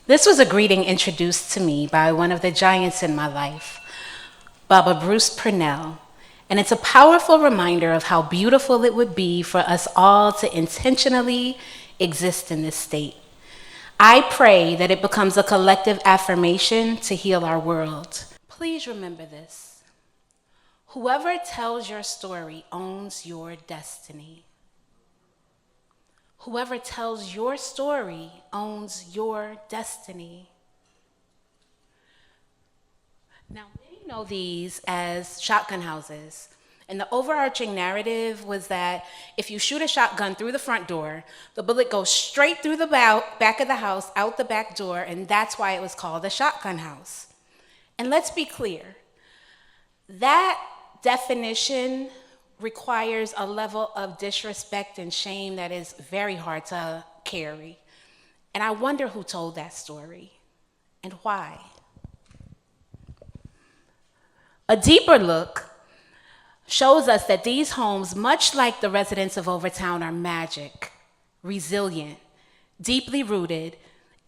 This was a greeting introduced to me by one of the giants in my life, Baba Bruce Purnell, and it's a powerful reminder of how beautiful it would be for us all to intentionally exist in this state. I pray that it becomes a collective affirmation to heal our world. Please remember this. Whoever tells your story owns your destiny. Whoever tells your story owns your destiny. Now, many know these as shotgun houses. And the overarching narrative was that if you shoot a shotgun through the front door, the bullet goes straight through the back of the house, out the back door, and that's why it was called a shotgun house. And let's be clear, that definition requires a level of disrespect and shame that is very hard to carry. And I wonder who told that story and why. A deeper look shows us that these homes, much like the residents of Overtown, are magic, resilient, deeply rooted,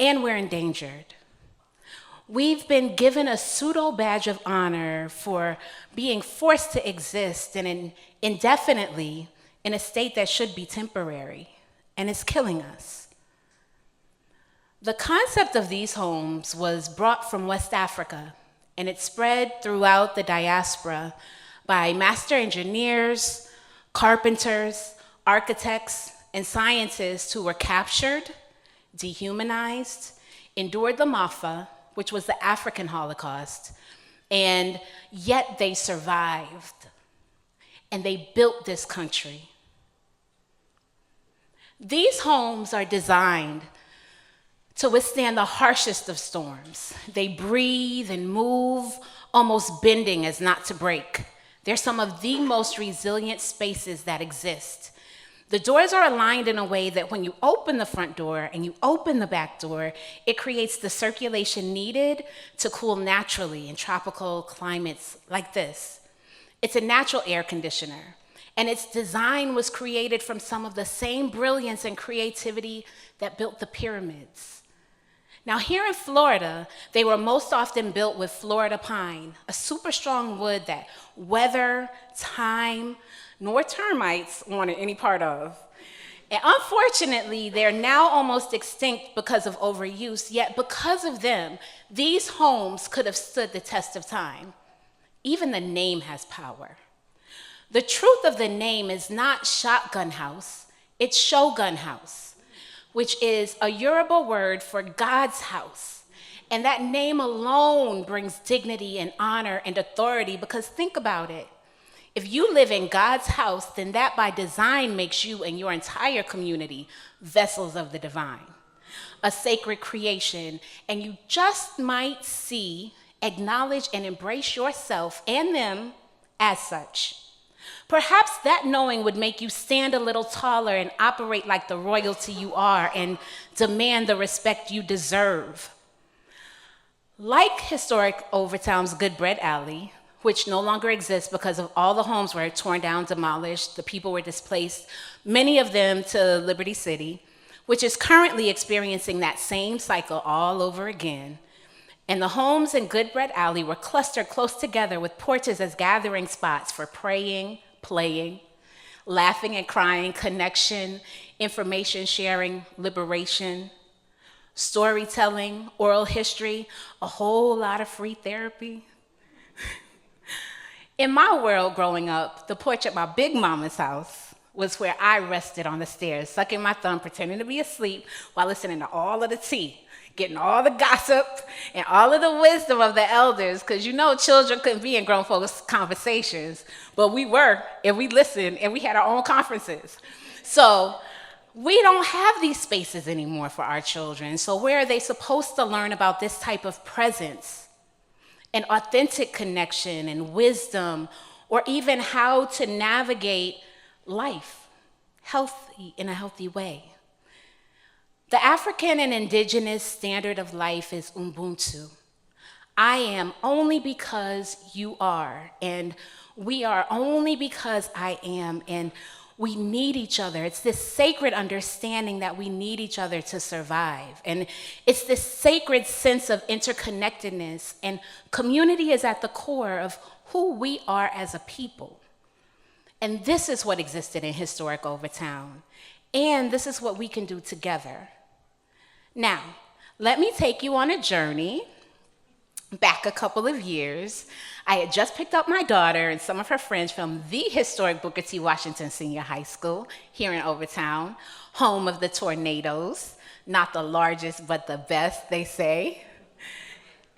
and we're endangered. We've been given a pseudo badge of honor for being forced to exist and indefinitely in a state that should be temporary, and it's killing us. The concept of these homes was brought from West Africa, and it spread throughout the diaspora by master engineers, carpenters, architects, and scientists who were captured, dehumanized, endured the Mafa, which was the African Holocaust, and yet they survived, and they built this country. These homes are designed to withstand the harshest of storms. They breathe and move, almost bending as not to break. They're some of the most resilient spaces that exist. The doors are aligned in a way that when you open the front door and you open the back door, it creates the circulation needed to cool naturally in tropical climates like this. It's a natural air conditioner, and its design was created from some of the same brilliance and creativity that built the pyramids. Now, here in Florida, they were most often built with Florida pine, a super strong wood that weather, time, nor termites wanted any part of. And unfortunately, they're now almost extinct because of overuse, yet because of them, these homes could have stood the test of time. Even the name has power. The truth of the name is not shotgun house, it's Shogun house, which is a Yoruba word for God's house. And that name alone brings dignity and honor and authority, because think about it. If you live in God's house, then that by design makes you and your entire community vessels of the divine, a sacred creation, and you just might see, acknowledge, and embrace yourself and them as such. Perhaps that knowing would make you stand a little taller and operate like the royalty you are and demand the respect you deserve. Like historic Overtown's Good Bread Alley, which no longer exists because of all the homes were torn down, demolished, the people were displaced, many of them to Liberty City, which is currently experiencing that same cycle all over again. And the homes in Good Bread Alley were clustered close together with porches as gathering spots for praying, playing, laughing and crying, connection, information sharing, liberation, storytelling, oral history, a whole lot of free therapy. In my world growing up, the porch at my big mama's house was where I rested on the stairs, sucking my thumb, pretending to be asleep while listening to all of the tea, getting all the gossip and all of the wisdom of the elders, because you know children couldn't be in grown folks' conversations, but we were, and we listened, and we had our own conferences. So we don't have these spaces anymore for our children, so where are they supposed to learn about this type of presence and authentic connection and wisdom, or even how to navigate life in a healthy way? The African and indigenous standard of life is Ubuntu. I am only because you are, and we are only because I am, and We need each other. It's this sacred understanding that we need each other to survive. And it's this sacred sense of interconnectedness, and community is at the core of who we are as a people. And this is what existed in historic Overtown. And this is what we can do together. Now, let me take you on a journey back a couple of years. I had just picked up my daughter and some of her friends from the historic Booker T. Washington Senior High School here in Overtown, home of the tornadoes, not the largest, but the best, they say.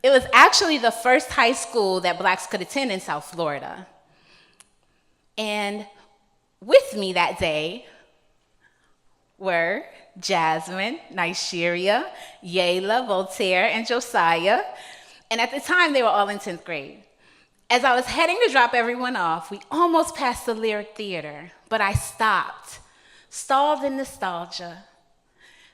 It was actually the first high school that Blacks could attend in South Florida. And with me that day were Jasmine, Nigeria, Yayla, Voltaire, and Josiah. And at the time, they were all in 10th grade. As I was heading to drop everyone off, we almost passed the Lyric Theater, but I stopped, stalled in nostalgia.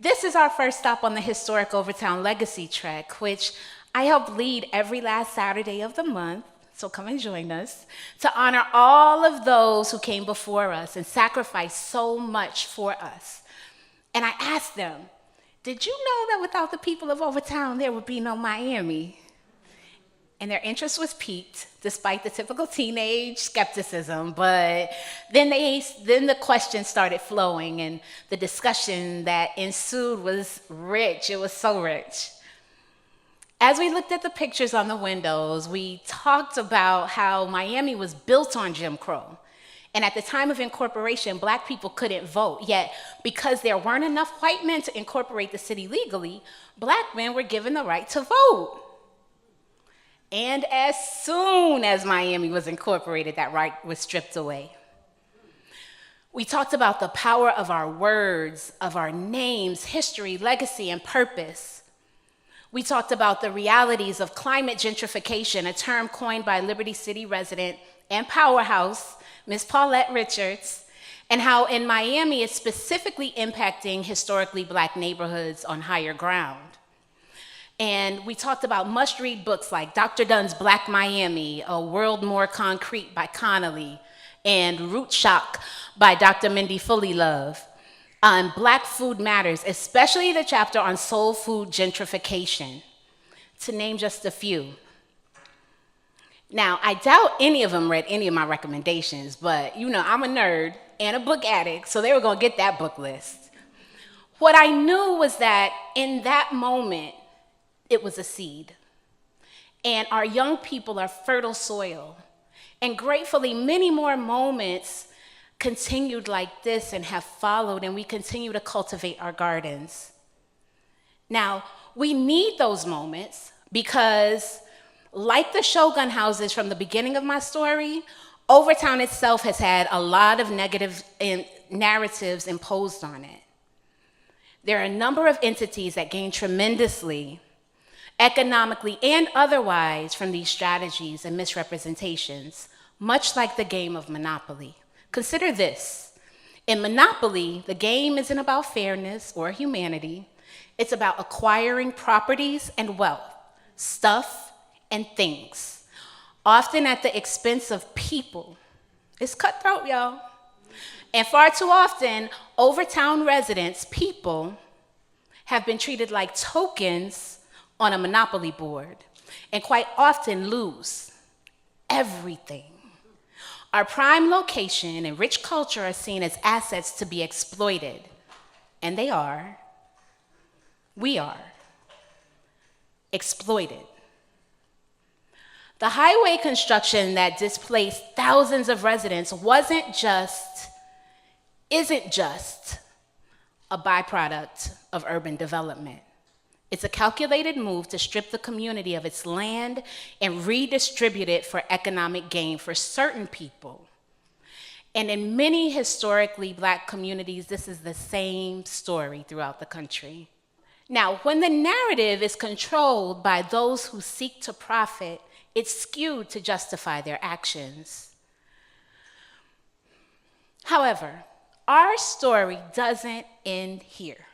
This is our first stop on the historic Overtown Legacy Trek, which I help lead every last Saturday of the month, so come and join us, to honor all of those who came before us and sacrificed so much for us. And I asked them, did you know that without the people of Overtown, there would be no Miami? And their interest was piqued, despite the typical teenage skepticism. But then the questions started flowing, and the discussion that ensued was rich. It was so rich. As we looked at the pictures on the windows, we talked about how Miami was built on Jim Crow. And at the time of incorporation, Black people couldn't vote. Yet, because there weren't enough white men to incorporate the city legally, Black men were given the right to vote. And as soon as Miami was incorporated, that right was stripped away. We talked about the power of our words, of our names, history, legacy, and purpose. We talked about the realities of climate gentrification, a term coined by Liberty City resident and powerhouse, Ms. Paulette Richards, and how in Miami it's specifically impacting historically Black neighborhoods on higher ground. And we talked about must-read books like Dr. Dunn's Black Miami, A World More Concrete by Connolly, and Root Shock by Dr. Mindy Fullilove, on Black Food Matters, especially the chapter on soul food gentrification, to name just a few. Now, I doubt any of them read any of my recommendations, but you know, I'm a nerd and a book addict, so they were gonna get that book list. What I knew was that in that moment, it was a seed. And our young people are fertile soil. And gratefully, many more moments continued like this and have followed, and we continue to cultivate our gardens. Now, we need those moments because, like the Shogun houses from the beginning of my story, Overtown itself has had a lot of negative narratives imposed on it. There are a number of entities that gain tremendously economically and otherwise from these strategies and misrepresentations, much like the game of Monopoly. Consider this. In Monopoly, the game isn't about fairness or humanity. It's about acquiring properties and wealth, stuff and things, often at the expense of people. It's cutthroat, y'all. And far too often, Overtown residents, people, have been treated like tokens on a Monopoly board, and quite often lose everything. Our prime location and rich culture are seen as assets to be exploited, and they are. We are exploited. The highway construction that displaced thousands of residents isn't just a byproduct of urban development. It's a calculated move to strip the community of its land and redistribute it for economic gain for certain people. And in many historically Black communities, this is the same story throughout the country. Now, when the narrative is controlled by those who seek to profit, it's skewed to justify their actions. However, our story doesn't end here.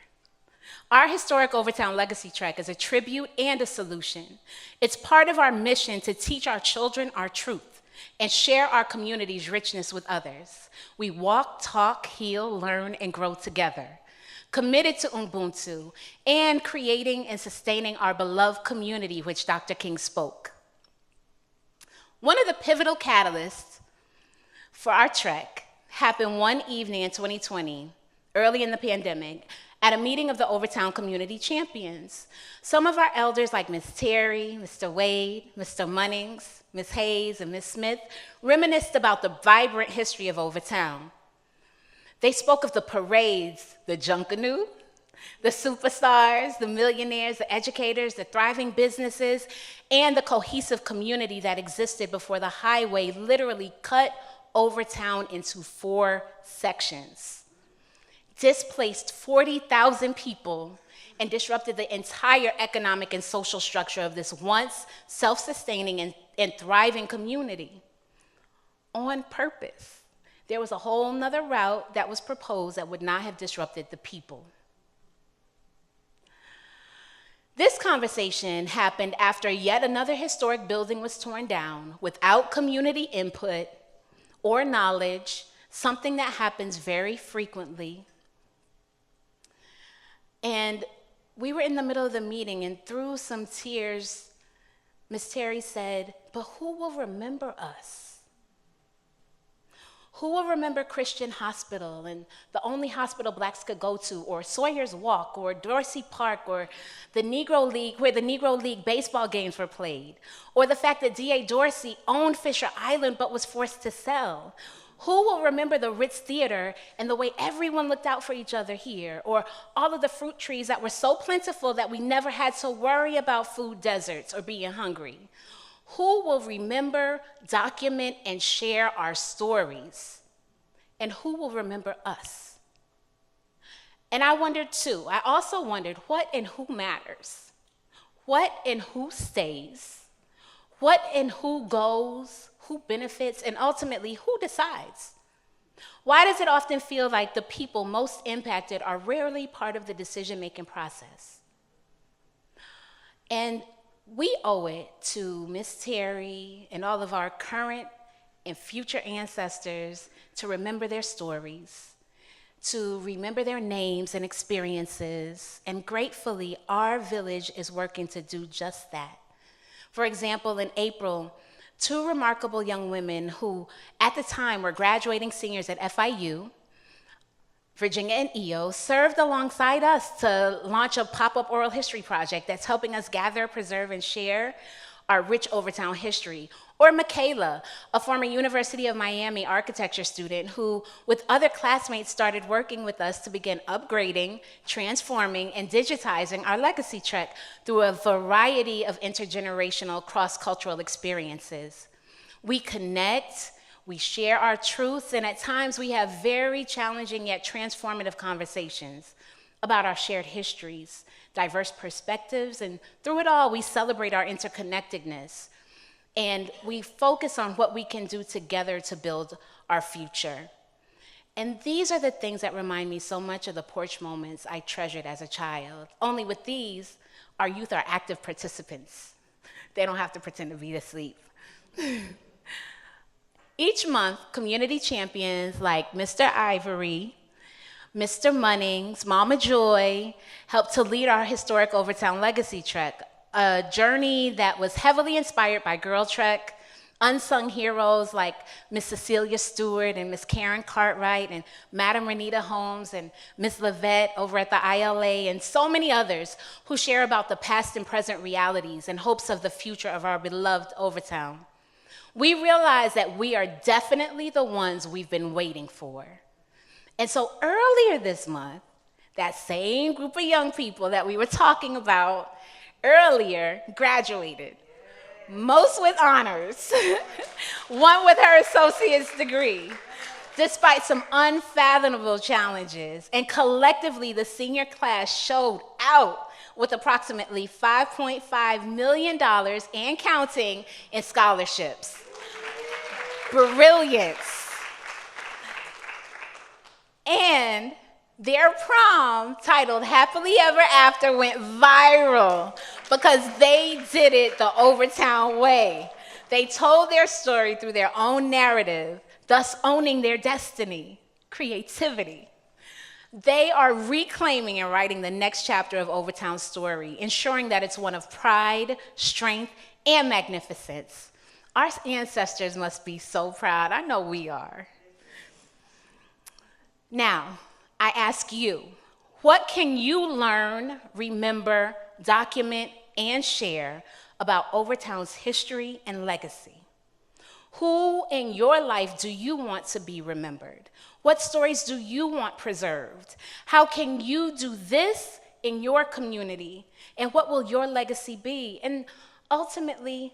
Our historic Overtown Legacy Trek is a tribute and a solution. It's part of our mission to teach our children our truth and share our community's richness with others. We walk, talk, heal, learn, and grow together, committed to Ubuntu and creating and sustaining our beloved community, which Dr. King spoke. One of the pivotal catalysts for our trek happened one evening in 2020, early in the pandemic, at a meeting of the Overtown community champions. Some of our elders, like Ms. Terry, Mr. Wade, Mr. Munnings, Ms. Hayes, and Ms. Smith, reminisced about the vibrant history of Overtown. They spoke of the parades, the Junkanoo, the superstars, the millionaires, the educators, the thriving businesses, and the cohesive community that existed before the highway literally cut Overtown into 4 sections, displaced 40,000 people, and disrupted the entire economic and social structure of this once self-sustaining and thriving community on purpose. There was a whole nother route that was proposed that would not have disrupted the people. This conversation happened after yet another historic building was torn down without community input or knowledge, something that happens very frequently. And we were in the middle of the meeting, and through some tears, Ms. Terry said, "But who will remember us? Who will remember Christian Hospital and the only hospital Blacks could go to, or Sawyer's Walk, or Dorsey Park, or the Negro League, where the Negro League baseball games were played, or the fact that D.A. Dorsey owned Fisher Island but was forced to sell? Who will remember the Ritz Theater and the way everyone looked out for each other here, or all of the fruit trees that were so plentiful that we never had to worry about food deserts or being hungry? Who will remember, document, and share our stories? And who will remember us?" And I wondered too, I also wondered what and who matters? What and who stays? What and who goes? Who benefits? And ultimately, who decides? Why does it often feel like the people most impacted are rarely part of the decision-making process? And we owe it to Miss Terry and all of our current and future ancestors to remember their stories, to remember their names and experiences, and gratefully, our village is working to do just that. For example, in April, 2 remarkable young women who, at the time, were graduating seniors at FIU, Virginia and EO, served alongside us to launch a pop-up oral history project that's helping us gather, preserve, and share our rich Overtown history. Or Michaela, a former University of Miami architecture student who, with other classmates, started working with us to begin upgrading, transforming, and digitizing our legacy trek through a variety of intergenerational cross-cultural experiences. We connect, we share our truths, and at times we have very challenging yet transformative conversations about our shared histories, diverse perspectives, and through it all, we celebrate our interconnectedness. And we focus on what we can do together to build our future. And these are the things that remind me so much of the porch moments I treasured as a child. Only with these, our youth are active participants. They don't have to pretend to be asleep. Each month, community champions like Mr. Ivory, Mr. Munnings, Mama Joy, help to lead our historic Overtown legacy trek, a journey that was heavily inspired by Girl Trek, unsung heroes like Miss Cecilia Stewart and Miss Karen Cartwright and Madam Renita Holmes and Miss Levette over at the ILA, and so many others who share about the past and present realities and hopes of the future of our beloved Overtown. We realize that we are definitely the ones we've been waiting for. And so earlier this month, that same group of young people that we were talking about earlier graduated, most with honors, one with her associate's degree, despite some unfathomable challenges. And collectively, the senior class showed out with approximately $5.5 million and counting in scholarships. Brilliance. And their prom, titled Happily Ever After, went viral because they did it the Overtown way. They told their story through their own narrative, thus owning their destiny, creativity. They are reclaiming and writing the next chapter of Overtown's story, ensuring that it's one of pride, strength, and magnificence. Our ancestors must be so proud. I know we are. Now, I ask you, what can you learn, remember, document, and share about Overtown's history and legacy? Who in your life do you want to be remembered? What stories do you want preserved? How can you do this in your community? And what will your legacy be? And ultimately,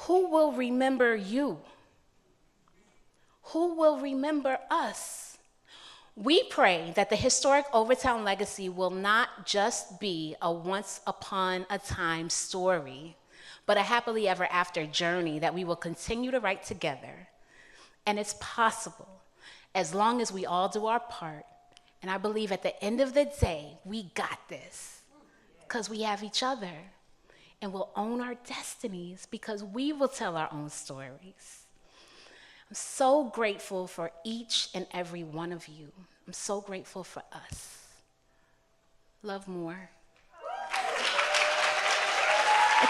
who will remember you? Who will remember us? We pray that the historic Overtown legacy will not just be a once upon a time story, but a happily ever after journey that we will continue to write together. And it's possible as long as we all do our part. And I believe at the end of the day, we got this because we have each other. And we'll own our destinies because we will tell our own stories. I'm so grateful for each and every one of you. I'm so grateful for us. Love more.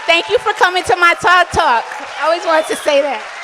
Thank you for coming to my TED Talk. I always wanted to say that.